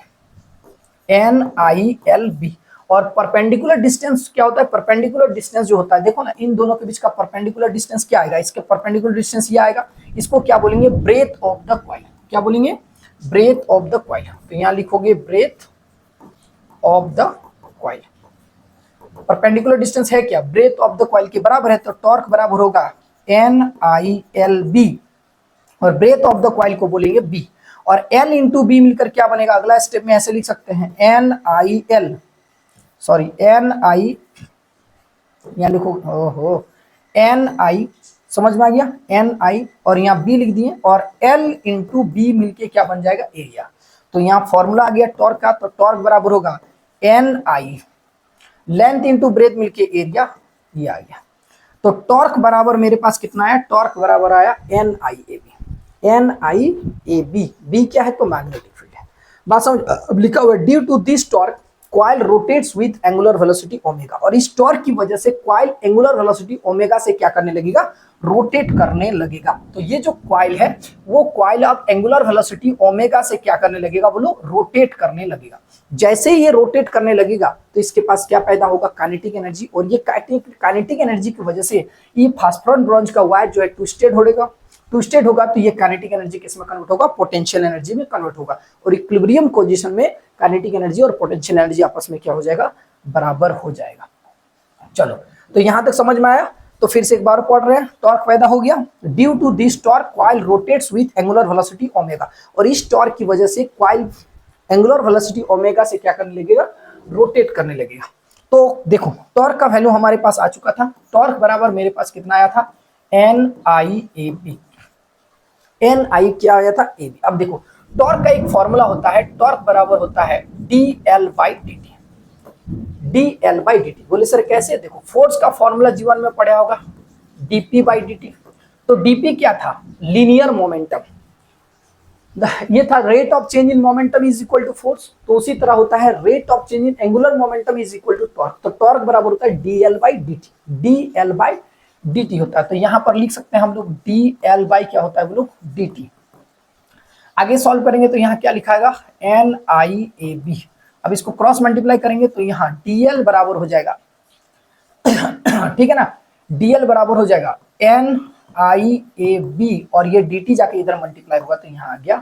NILB। और परपेंडिकुलर डिस्टेंस क्या होता है, परपेंडिकुलर डिस्टेंस जो होता है, देखो ना इन दोनों के बीच का परपेंडिकुलर डिस्टेंस क्या आएगा, इसके परपेंडिकुलर डिस्टेंस ये आएगा, इसको क्या बोलेंगे, ब्रेथ ऑफ द कॉइल। क्या बोलेंगे, ब्रेथ ऑफ द कॉइल। तो यहाँ लिखोगे breadth of the coil. Perpendicular distance है क्या, ब्रेथ ऑफ द कॉइल के बराबर है, तो टॉर्क बराबर होगा NILB और ब्रेथ ऑफ द कॉइल को बोलेंगे B। और L इंटू बी मिलकर क्या बनेगा, अगला स्टेप में ऐसे लिख सकते हैं NIL, सॉरी NI, यहाँ लिखो, ओहो NI, समझ में आ गया, NI और यहाँ B लिख दिए, और L इंटू बी मिलके क्या बन जाएगा, एरिया। तो यहाँ फॉर्मूला आ गया टॉर्क का, तो टॉर्क बराबर होगा NI, लेंथ इंटू ब्रेथ मिलके एरिया, ये आ गया। तो टॉर्क बराबर मेरे पास कितना है, टॉर्क बराबर आया NIAB, NIAB। B क्या है, तो मैग्नेटिक फील्ड है। बात समझ। अब लिखा हुआ है due to this torque coil rotates with angular velocity omega, और इस टॉर्क की वजह से कॉइल एंगुलर वेलोसिटी ओमेगा से क्या करने लगेगा, रोटेट करने लगेगा। तो ये जो कॉइल है वो कॉइल अब एंगुलर वेलोसिटी ओमेगा से क्या करने लगेगा, बोलो रोटेट करने लगेगा। जैसे ही ये रोटेट करने लगेगा तो इसके पास क्या पैदा होगा, काइनेटिक एनर्जी। और ये काइनेटिक एनर्जी की वजह से ये फास्फोरस ब्रॉन्ज का वायर जो है ट्विस्टेड होगा, तो ये काइनेटिक एनर्जी किसमें कन्वर्ट होगा, पोटेंशियल एनर्जी में कन्वर्ट होगा। और इक्विलिब्रियम पोजीशन में काइनेटिक एनर्जी और पोटेंशियल एनर्जी आपस में क्या हो जाएगा, बराबर हो जाएगा। चलो, तो यहां तक समझ में आया। तो फिर से एक बार पढ़ रहे हैं, टॉर्क पैदा हो गया due to this torque coil rotates with angular velocity omega, और इस टॉर्क की वजह से कॉइल एंगुलर वेलोसिटी ओमेगा से क्या करने लगेगा, रोटेट करने लगेगा। तो देखो टॉर्क का वैल्यू हमारे पास आ चुका था, टॉर्क बराबर मेरे पास कितना आया था, N I A B, N I क्या आया था, ए बी। अब देखो टॉर्क का एक फॉर्मूला होता है, टॉर्क बराबर होता है D L by D T, D L by D T. बोले सर कैसे, देखो फोर्स का फॉर्मूला जीवन में पढ़ा होगा, डीपी बाई डी टी। तो डीपी क्या था, लीनियर मोमेंटम, ये था rate of change in momentum is equal to force. तो उसी तरह होता है rate of change in angular momentum is equal to torque. तो टॉर्क बराबर होता है D L by D T, D L by D T होता है। तो यहां पर लिख सकते हैं हम लोग डी एल बाई क्या होता है बोलो, डी टी। आगे सॉल्व करेंगे तो यहाँ क्या लिखाएगा, एन आई ए बी। अब इसको क्रॉस मल्टीप्लाई करेंगे तो यहाँ डी एल बराबर हो जाएगा ठीक है ना, डी एल बराबर हो जाएगा एन आई ए बी, और ये डी टी जाके इधर मल्टीप्लाई होगा तो यहाँ आ गया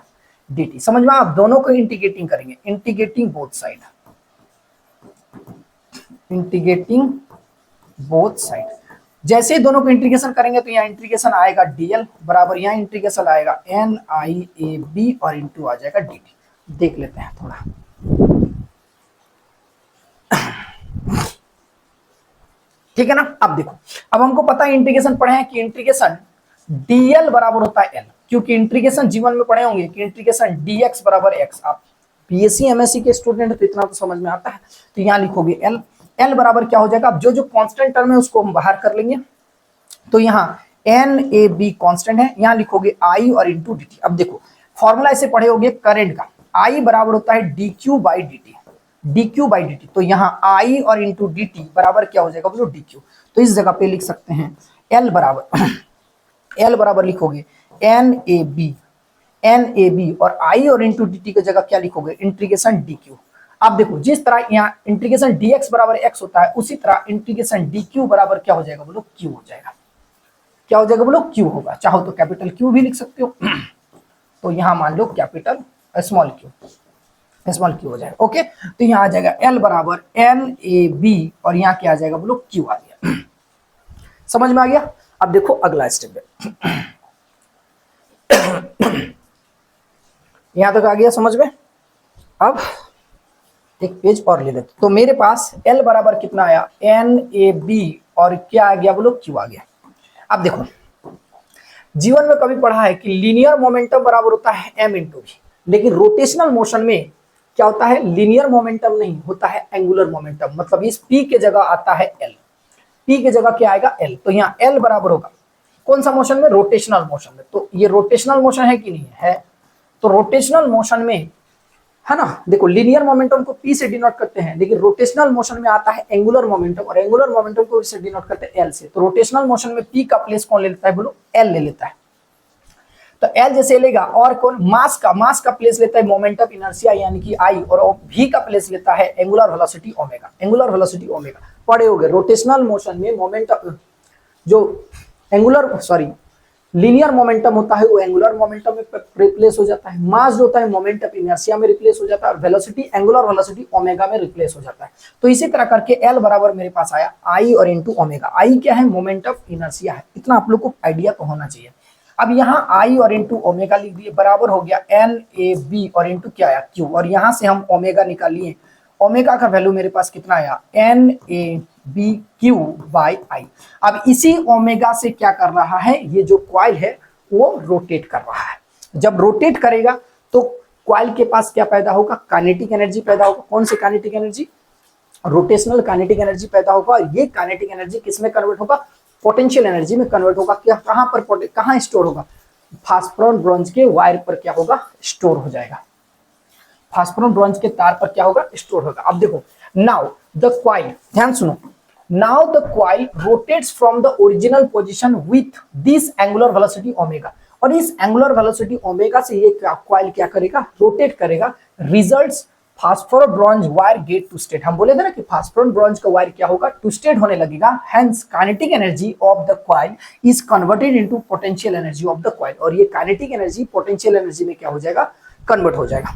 डी टी। समझ में, आप दोनों को इंटीग्रेटिंग करेंगे, integrating both side, integrating both side. जैसे दोनों को इंटीग्रेशन करेंगे तो यहाँ इंटीग्रेशन आएगा डीएल बराबर, यहाँ इंटीग्रेशन आएगा एन आई ए बी और इंटू आ जाएगा डी टी। देख लेते हैं थोड़ा, ठीक है ना। अब देखो, अब हमको पता है इंटीग्रेशन पढ़े हैं कि इंटीग्रेशन डीएल बराबर होता है एल, क्योंकि इंटीग्रेशन जीवन में पढ़े होंगे कि इंटीग्रेशन डीएक्स बराबर एक्स। आप बीएससी एमएससी के स्टूडेंट है तो इतना तो समझ में आता है। तो यहाँ लिखोगे एल, एल बराबर क्या हो जाएगा, अब जो जो कांस्टेंट टर्म है उसको हम बाहर कर लेंगे। तो यहाँ एन ए बी कॉन्स्टेंट है, यहाँ लिखोगे आई और इंटू डी टी। अब देखो फॉर्मूला ऐसे पढ़े होगे करंट का, आई बराबर होता है D Q by D T, D Q by D T. तो यहाँ आई और इंटू डी टी बराबर क्या हो जाएगा बोलो, डी क्यू। तो इस जगह पे लिख सकते हैं एल बराबर एल बराबर लिखोगे N A B, N A B, और आई और इंटू डी टी की जगह क्या लिखोगे, इंटीग्रेशन डी क्यू। अब देखो जिस तरह यहाँ इंटीग्रेशन dx बराबर x होता है, उसी तरह इंटीग्रेशन dq बराबर क्या हो जाएगा बोलो, q हो जाएगा। क्या हो जाएगा बोलो, q होगा। चाहो तो कैपिटल q भी लिख सकते हो तो यहाँ मान लो कैपिटल स्मॉल q हो जाएगा। ओके, तो यहाँ आ जाएगा l बराबर एन ए बी, और यहाँ क्या आ जाएगा बोलो, q आ गया। समझ में आ गया। अब देखो अगला स्टेप है यहां तक आ गया समझ में। अब एक पेज और ले लेते, तो मेरे पास L बराबर कितना आया, एन ए बी, और क्या आ गया बोलो, Q आ गया। अब देखो जीवन में कभी पढ़ा है कि लीनियर मोमेंटम बराबर होता है m इंटू v, लेकिन रोटेशनल मोशन में क्या होता है, लीनियर मोमेंटम नहीं होता है एंगुलर मोमेंटम। मतलब इस P के जगह आता है L, P के जगह क्या आएगा L। तो यहाँ L बराबर होगा कौन सा मोशन में, रोटेशनल मोशन में। तो ये रोटेशनल मोशन है कि नहीं है, तो रोटेशनल मोशन में है ना, देखो लीनियर मोमेंटम को P से डिनोट करते हैं, लेकिन रोटेशनल मोशन में आता है एंगुलर मोमेंटम, और एंगुलर मोमेंटम को इससे डिनोट करते हैं L से। तो रोटेशनल मोशन में P का प्लेस कौन ले लेता है बोलो, L ले लेता है। तो L जैसे लेगा, और कौन, मास का प्लेस लेता है मोमेंट ऑफ इनर्शिया यानी कि I, और V का प्लेस लेता है angular velocity omega, angular velocity omega. पढ़े होगे रोटेशनल मोशन में मोमेंट जो एंगुलर लीनियर मोमेंटम होता है वो एंगुलर मोमेंटम में रिप्लेस हो जाता है, मास जो होता है मोमेंट ऑफ इनर्शिया में रिप्लेस हो जाता है, और वेलोसिटी एंगुलर वेलोसिटी ओमेगा में रिप्लेस हो जाता है। तो इसी तरह करके L बराबर मेरे पास आया I और इंटू ओमेगा। I क्या है, मोमेंट ऑफ इनर्शिया है, इतना आप लोग को आइडिया तो होना चाहिए। अब यहाँ I और इंटू ओमेगा लिख दिए, बराबर हो गया एन ए बी, और इंटू क्या आया Q, और यहाँ से हम ओमेगा निकाल लिए। ओमेगा का वैल्यू मेरे पास कितना आया, N A B Q by I. अब इसी ओमेगा से क्या कर रहा है, ये जो कॉइल है वो रोटेट कर रहा है। जब रोटेट करेगा तो कॉइल के पास क्या पैदा होगा, काइनेटिक एनर्जी पैदा होगा। कौन सी kinetic energy, rotational kinetic energy पैदा होगा। ये काइनेटिक एनर्जी किसमें कन्वर्ट होगा, पोटेंशियल एनर्जी में कन्वर्ट होगा। क्या, कहां पर, कहां स्टोर होगा, फास्फोरस ब्रॉन्ज के वायर पर क्या होगा, स्टोर हो जाएगा। फास्फोरस ब्रॉन्ज के तार पर क्या होगा, स्टोर होगा। अब देखो नाउ द कॉइल, ध्यान सुनो, now the coil rotates from the original position with this angular velocity omega, और इस एंगुलर वेलोसिटी ओमेगा से ये कॉइल क्या करेगा, रोटेट करेगा। Results phosphorus bronze wire get to state. हम बोले थे ना कि फास्फोरस ब्रॉन्ज का वायर क्या होगा, टू स्टेट होने लगेगा। Hence kinetic energy of the coil is converted into potential energy of the coil, और ये काइनेटिक एनर्जी पोटेंशियल एनर्जी में क्या हो जाएगा, कन्वर्ट हो जाएगा।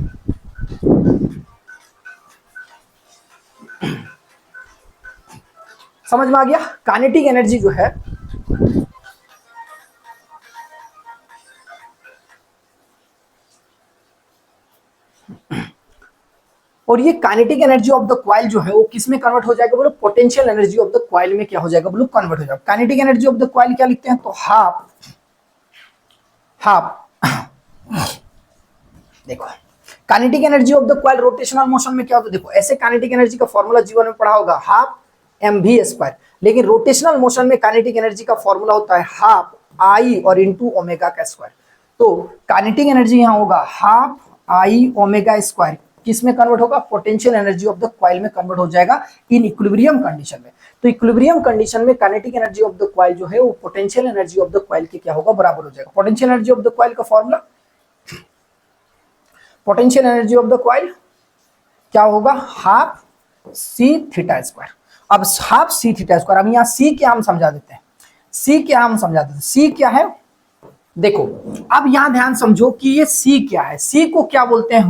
समझ में आ गया। काइनेटिक एनर्जी जो है और ये kinetic energy of the coil जो है वो किस में कन्वर्ट हो जाएगा बोलो, potential energy of the coil में क्या हो जाएगा बोलो, कन्वर्ट हो जाएगा। Kinetic energy of the coil क्या लिखते हैं, तो हाफ देखो kinetic energy of the coil rotational motion में क्या होता है, देखो ऐसे काइनेटिक एनर्जी का फॉर्मूला जीवन में पढ़ा होगा हाफ mv², लेकिन रोटेशनल मोशन में काइनेटिक एनर्जी का फॉर्मूला होता है हाफ आई और इंटू ओमेगा का स्क्वायर। तो काइनेटिक एनर्जी यहां होगा हाफ आई ओमेगा स्क्वायर, किस में कन्वर्ट होगा, potential energy of the coil में कन्वर्ट हो जाएगा इन इक्विलिब्रियम कंडीशन में। तो इक्विलिब्रियम कंडीशन में kinetic energy of the coil जो है वो potential energy of the coil के क्या होगा, बराबर हो जाएगा। Potential energy of the coil का formula, potential energy of the coil क्या होगा, हाफ सी थीटा स्क्वायर। अब हाफ सी थीटा स्क्वायर, अब यहाँ सी क्या हम समझा देते हैं, सी क्या हम समझा देते हैं, सी क्या है देखो। अब यहां ध्यान समझो कि ये सी क्या है, सी को क्या बोलते हैं,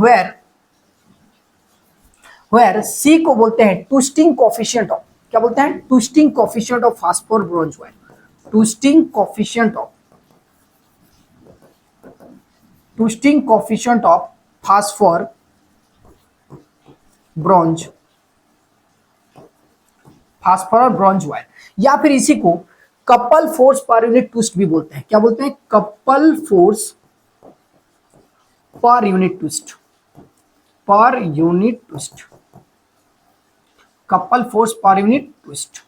वेयर सी को बोलते हैं ट्विस्टिंग कोफिशिएंट ऑफ, क्या बोलते हैं, twisting coefficient of phosphor bronze wire, twisting coefficient of phosphor bronze wire, या फिर इसी को couple force per unit twist भी बोलते हैं, क्या बोलते हैं, couple force per unit twist, couple force per unit twist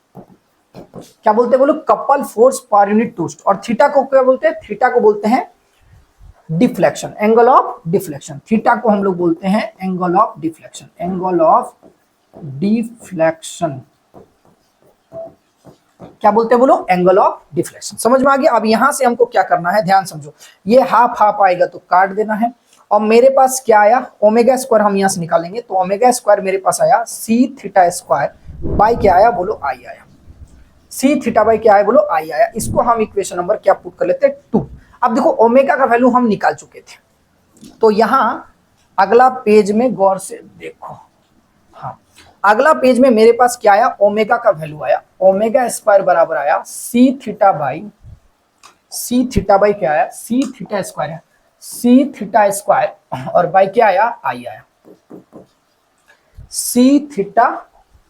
क्या बोलते हैं बोलो, couple force per unit twist. और थीटा को क्या बोलते हैं, थीटा को बोलते हैं deflection, angle of deflection, theta को हम लोग बोलते हैं एंगल ऑफ डिफ्लेक्शन, क्या बोलते हैं बोलो, एंगल ऑफ डिफ्लेक्शन। समझ में आ गया। अब यहां से हमको क्या करना है, ध्यान समझो, ये हाफ हाफ आएगा तो काट देना है, और मेरे पास क्या आया, ओमेगा स्क्वायर हम यहां से निकालेंगे, तो ओमेगा स्क्वायर मेरे पास आया सी थीटा स्क्वायर बाई क्या आया बोलो, आई आया, सी थीटा बाई क्या आया बोलो, आई आया। इसको हम इक्वेशन नंबर क्या पुट कर लेते हैं, 2। अब देखो ओमेगा का वैल्यू हम निकाल चुके थे, तो यहां अगला पेज में गौर से देखो, हाँ अगला पेज में मेरे पास क्या आया, ओमेगा का वैल्यू आया, ओमेगा स्क्वायर बराबर आया सी थीटा बाई क्या आया, सी थीटा स्क्वायर है, सी थीटा स्क्वायर और बाई क्या आया, आई आया, सी थीटा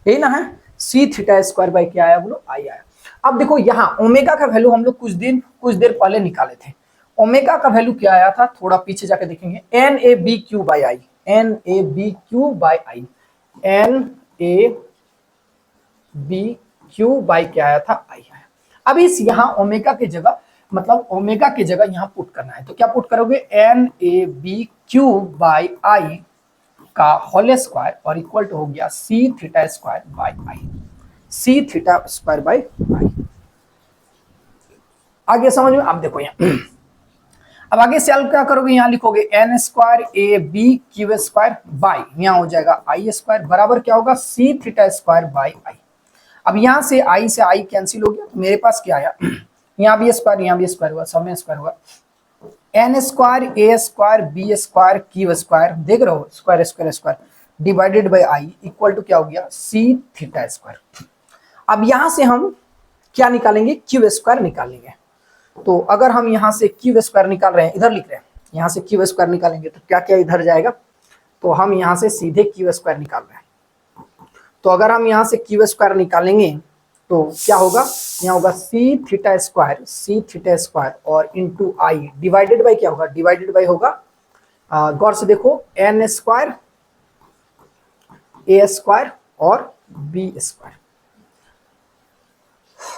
यही ना है, सी थीटा स्क्वायर बाई क्या आया बोलो, आई आया। अब देखो यहाँ ओमेगा का वैल्यू हम लोग कुछ देर पहले निकाले थे, ओमेगा का वैल्यू क्या आया था, थोड़ा पीछे जाके देखेंगे, N A B Q by I, N A B Q by I, N A B Q by क्या आया था, आई आया। अब इस यहाँ ओमेगा के जगह, मतलब ओमेगा की जगह यहां पुट करना है, तो क्या पुट करोगे, N A B Q by I का होल स्क्वायर और इक्वल टू हो गया C theta square by I, C theta square by I. आगे समझ में, अब देखो यहाँ अब आगे सॉल्व क्या करोगे, यहां लिखोगे N square A B Q square by, यहां हो जाएगा आई स्क्वायर बराबर क्या होगा, C theta square by I. अब यहां से आई कैंसिल हो गया, तो मेरे पास क्या आया, यहाँ भी स्क्वायर हुआ, सब में स्क्वायर हुआ, N square A square B square Q square, देख रहे हो square square square divided by I equal to क्या हो गया, सी थीटा स्क्वायर। अब यहां से हम क्या निकालेंगे, क्यू स्क्वायर निकालेंगे। तो अगर हम यहां से क्यू स्क्वायर निकाल रहे हैं, इधर लिख रहे हैं, यहां से क्यू स्क्वायर निकालेंगे तो क्या क्या इधर जाएगा, तो हम यहां से सीधे क्यू स्क्वायर निकाल रहे हैं। तो अगर हम यहां से क्यू स्क्वायर निकालेंगे तो क्या होगा, यहाँ होगा सी थीटा स्क्वायर और इंटू आई डिवाइडेड बाई क्या होगा, डिवाइडेड बाई होगा, गौर से देखो, एन स्क्वायर ए स्क्वायर और बी स्क्वायर,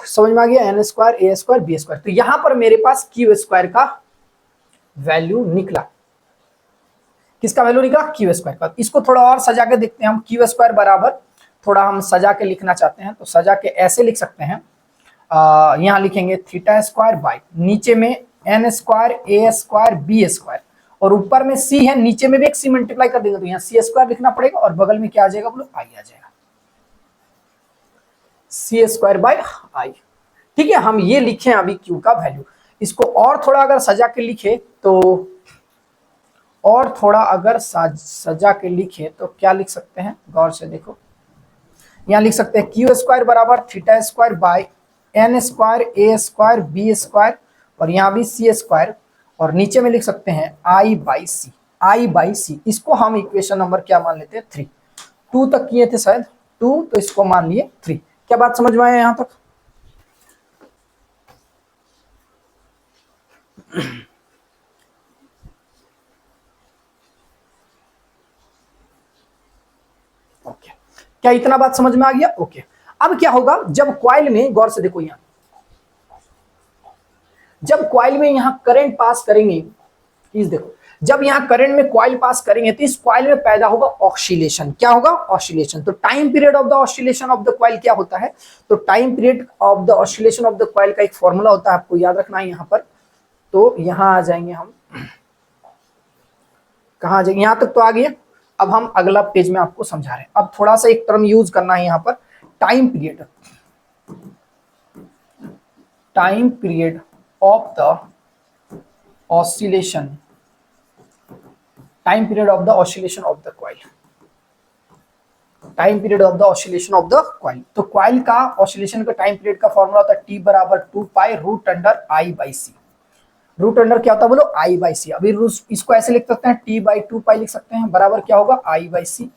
समझ में आ गया, N square A square B square. तो यहां पर मेरे पास क्यू स्क्वायर का वैल्यू निकला, किसका वैल्यू निकला, क्यू स्क्वायर का। इसको थोड़ा और सजा के देखते हैं हम, क्यू स्क्वायर बराबर, थोड़ा हम सजा के लिखना चाहते हैं तो सजा के ऐसे लिख सकते हैं, यहां लिखेंगे थीटा स्क्वायर बाई, नीचे में N square A square B square और ऊपर में सी है, नीचे में भी एक सी मल्टीप्लाई कर देंगे तो यहाँ सी स्क्वायर लिखना पड़ेगा और बगल में क्या आ जाएगा बोलो, आई आ जाएगा, सी स्क्वायर बाई आई। ठीक है, हम ये लिखे अभी क्यू का वैल्यू। इसको और थोड़ा अगर सजा के लिखे तो, और थोड़ा अगर सजा के लिखे तो क्या लिख सकते हैं, गौर से देखो, यहाँ लिख सकते हैं क्यू स्क्वायर बराबर theta square by N square A square B square और यहाँ भी सी स्क्वायर और नीचे में लिख सकते हैं आई बाई सी। इसको हम इक्वेशन नंबर क्या मान लेते हैं, 3। 2 तक किए थे शायद, 2, तो इसको मान लिए 3। क्या बात समझ में आया यहां तक? ओके, क्या इतना बात समझ में आ गया? ओके। अब क्या होगा जब कॉइल में, गौर से देखो यहां, जब कॉइल में यहां करंट पास करेंगे, इस देखो, जब यहां करंट में कॉइल पास करेंगे तो इस कॉइल में पैदा होगा ऑसिलेशन। क्या होगा? ऑसिलेशन। तो time period of the oscillation of the coil क्या होता है? तो time period of the oscillation of the coil का एक फॉर्मूला होता है, आपको याद रखना है यहां पर। तो यहां आ जाएंगे हम, कहां आ जाएंगे, यहां तक तो आ गए। अब हम अगला पेज में आपको समझा रहे हैं। अब थोड़ा सा एक टर्म यूज करना है यहां पर, time period, time period of the oscillation, time period of the oscillation of the coil, time period of the oscillation of the coil. तो कॉइल का ऑसिलेशन का टाइम पीरियड का फॉर्मूला होता है T बराबर 2 pi root under I by C. Root under क्या होता है बोलो? I by C. अभी इसको ऐसे लिख सकते हैं, T बाई 2 पाई लिख सकते हैं, बराबर क्या होगा? I बाई सी।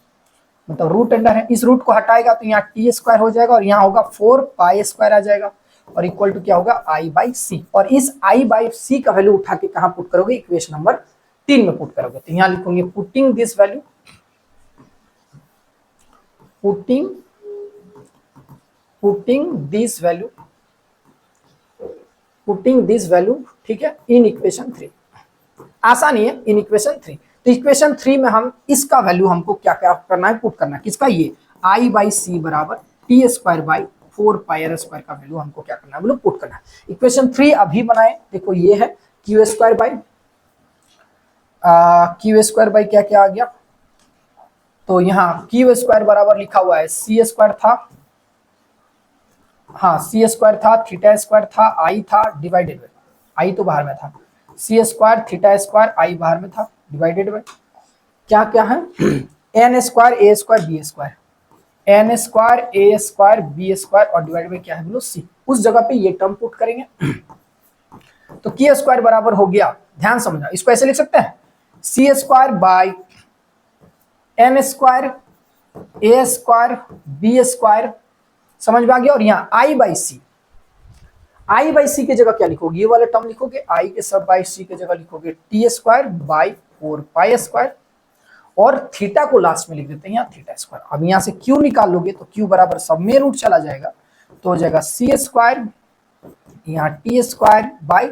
मतलब रूट अंडर है, इस रूट को हटाएगा तो यहाँ टी स्क्वायर हो जाएगा और यहाँ होगा 4 पाई स्क्वायर आ जाएगा और इक्वल टू क्या होगा? I बाई सी। और इस I बाई सी का वैल्यू उठा के कहाँ पुट करोगे? इक्वेशन नंबर 3 में पुट करोगे। तो यहाँ लिखोगे putting this value, putting this value, ठीक है, इन इक्वेशन 3। आसानी है, इन इक्वेशन 3। तो इक्वेशन 3 में हम इसका वैल्यू हमको क्या क्या करना है? पुट करना है। किसका? ये I बाई सी बराबर T square by 4 pi R square का वैल्यू हमको क्या करना है बोलो? पुट करना है। इक्वेशन 3 अभी बनाए, देखो ये है क्यू स्क्वायर बाई क्या क्या आ गया? तो यहाँ क्यू स्क्वायर बराबर लिखा हुआ है सी स्क्वायर था, हाँ सी स्क्वायर था, थीटा स्क्वायर था, आई था, डिवाइडेड बाई, आई तो बाहर में था, C square theta square, I बाहर में था, डिवाइडेड बाई क्या क्या है? N square A square B square, N square A square B square और डिवाइड बाई क्या है बोलो? सी। उस जगह पे ये टर्म पुट करेंगे तो के स्क्वायर बराबर हो गया, ध्यान समझना, इसको ऐसे लिख सकते हैं C square by N square A square B square, समझ में आ गया? और यहाँ आई बाई सी, आई बाई सी की जगह क्या लिखोगे? ये वाला टर्म लिखोगे, आई के सब बाई सी की जगह लिखोगे T square by 4 pi square और थीटा को लास्ट में लिख देते हैं यहाँ थीटा स्क्वायर। अब यहाँ से क्यू निकाल लोगे तो क्यू बराबर सब में रूट चला जाएगा तो हो जाएगा सी स्क्वायर, यहाँ T square by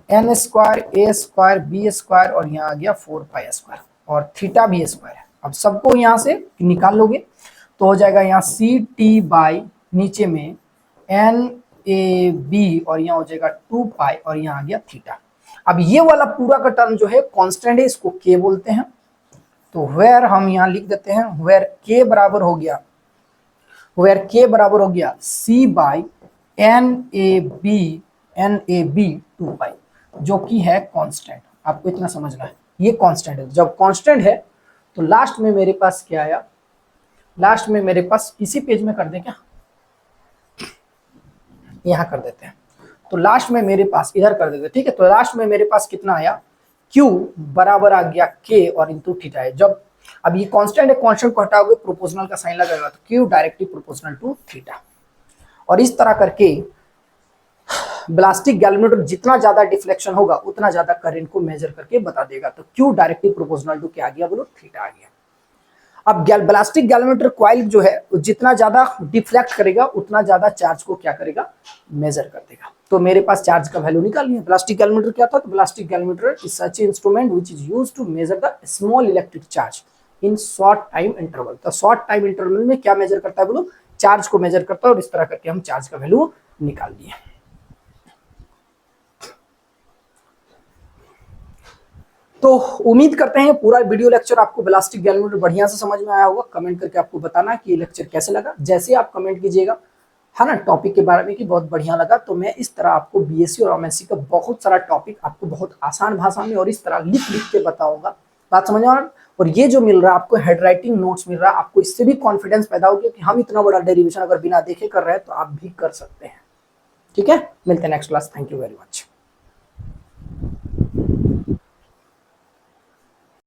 N square A square B square और यहाँ आ गया 4 पाई स्क्वायर और थीटा भी स्क्वायर है। अब सबको यहाँ से निकाल लोगे तो हो जाएगा यहाँ सी टी बाई नीचे में एन ए बी और यहाँ हो जाएगा 2 पाई और यहाँ आ गया थीटा। अब ये वाला पूरा का टर्म जो है कांस्टेंट है, इसको के बोलते हैं। तो वेयर हम यहाँ लिख देते हैं, वेयर के बराबर हो गया, वेयर के बराबर हो गया सी बाई एन ए बी 2 पाई, जो कि है कांस्टेंट। आपको इतना समझना है, ये कांस्टेंट है। जब कांस्टेंट है तो लास्ट में मेरे पास क्या आया? लास्ट में मेरे पास इसी पेज में कर दें क्या? यहां कर देते हैं। तो लास्ट में मेरे पास इधर कर देते हैं, ठीक है। तो लास्ट में मेरे पास कितना आया? Q बराबर आ गया K और इंटू थीटा है। जब अब ये कांस्टेंट है, कांस्टेंट को हटाओगे प्रोपोर्शनल का साइन लगेगा तो Q directly proportional to theta. और इस तरह करके ब्लास्टिक गैल्वेनोमीटर जितना ज्यादा डिफ्लेक्शन होगा उतना ज्यादा करंट को मेजर करके बता देगा। तो Q डायरेक्टली प्रोपोर्शनल टू क्या आ गया बोलो? थीटा आ गया। अब ब्लास्टिक गैल्वेनोमीटर कॉइल जो है जितना ज्यादा डिफ्लेक्ट करेगा उतना ज्यादा चार्ज को क्या करेगा? मेजर कर देगा। तो मेरे पास चार्ज का वैल्यू निकालनी है। ब्लास्टिक गैल्वेनोमीटर क्या था? तो ballistic galvanometer is such instrument which is used to measure the small electric charge in short time interval. तो शॉर्ट टाइम इंटरवल में क्या मेजर करता है बोलो? चार्ज को मेजर करता है। और इस तरह करके हम चार्ज का वैल्यू निकाल दिए। तो उम्मीद करते हैं पूरा वीडियो लेक्चर आपको ब्लास्टिक गैल्वेनोमीटर बढ़िया से समझ में आया होगा। कमेंट करके आपको बताना कि ये लेक्चर कैसे लगा। जैसे आप कमेंट कीजिएगा है ना टॉपिक के बारे में कि बहुत बढ़िया लगा, तो मैं इस तरह आपको बीएससी और एमएससी का बहुत सारा टॉपिक आपको बहुत आसान भाषा में और इस तरह लिख लिख के बताऊंगा। बात समझ आ रहा? और ये जो मिल रहा है आपको हैंड राइटिंग नोट्स मिल रहा है, आपको इससे भी कॉन्फिडेंस पैदा हो गया कि हम इतना बड़ा डेरिवेशन अगर बिना देखे कर रहे हैं तो आप भी कर सकते हैं। ठीक है, मिलते हैं next class. Thank you very much.